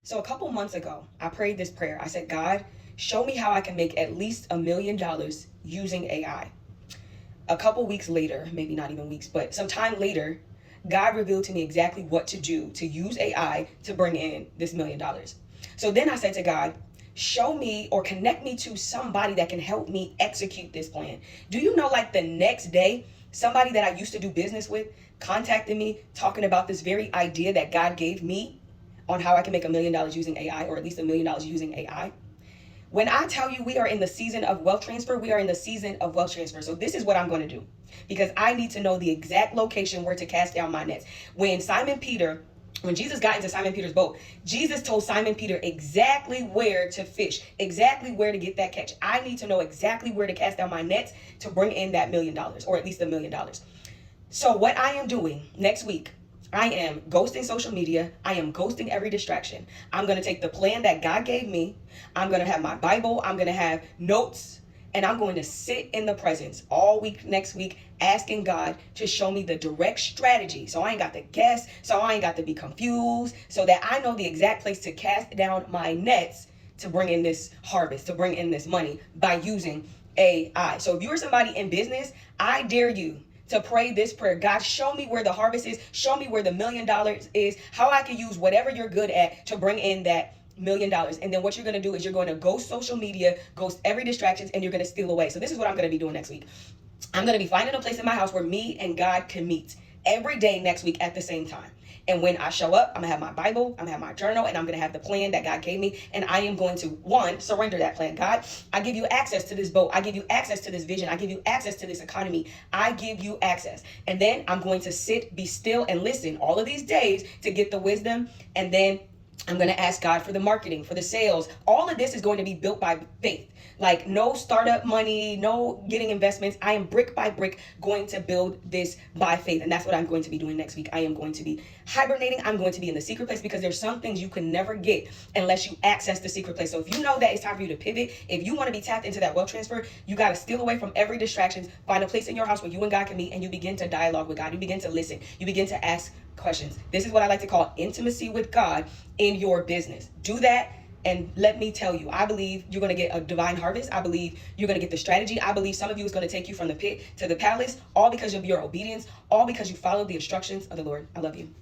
So a couple months ago, I prayed this prayer. I said, God, show me how I can make at least $1 million using AI. A couple weeks later, maybe not even weeks, but some time later, God revealed to me exactly what to do to use AI to bring in this $1 million. So then I said to God, show me or connect me to somebody that can help me execute this plan. Do you know, like the next day, somebody that I used to do business with contacted me talking about this very idea that God gave me on how I can make $1 million using AI, or at least $1 million using AI. When I tell you we are in the season of wealth transfer, we are in the season of wealth transfer. So this is what I'm going to do, because I need to know the exact location where to cast down my nets. When Jesus got into Simon Peter's boat, Jesus told Simon Peter exactly where to fish, exactly where to get that catch. I need to know exactly where to cast down my nets to bring in that $1 million, or at least $1 million. So what I am doing next week, I am ghosting social media. I am ghosting every distraction. I'm going to take the plan that God gave me. I'm going to have my Bible. I'm going to have notes. And I'm going to sit in the presence all week next week, asking God to show me the direct strategy. So I ain't got to guess. So I ain't got to be confused. So that I know the exact place to cast down my nets to bring in this harvest, to bring in this money by using AI. So if you're somebody in business, I dare you to pray this prayer. God, show me where the harvest is. Show me where the $1 million is. How I can use whatever you're good at to bring in that $1 million. And then what you're going to do is you're going to ghost social media, ghost every distractions, and you're going to steal away. So this is what I'm going to be doing next week. I'm going to be finding a place in my house where me and God can meet every day next week at the same time. And when I show up, I'm going to have my Bible, I'm going to have my journal, and I'm going to have the plan that God gave me. And I am going to, one, surrender that plan. God, I give you access to this boat. I give you access to this vision. I give you access to this economy. I give you access. And then I'm going to sit, be still, and listen all of these days to get the wisdom. And then I'm going to ask God for the marketing, for the sales. All of this is going to be built by faith. Like no startup money, no getting investments. I am brick by brick going to build this by faith. And that's what I'm going to be doing next week. I am going to be hibernating. I'm going to be in the secret place, because there's some things you can never get unless you access the secret place. So if you know that it's time for you to pivot, if you want to be tapped into that wealth transfer, you got to steal away from every distraction, find a place in your house where you and God can meet, and you begin to dialogue with God. You begin to listen. You begin to ask questions. This is what I like to call intimacy with God in your business. Do that. And let me tell you, I believe you're going to get a divine harvest. I believe you're going to get the strategy. I believe some of you is going to take you from the pit to the palace, all because of your obedience, all because you followed the instructions of the Lord. I love you.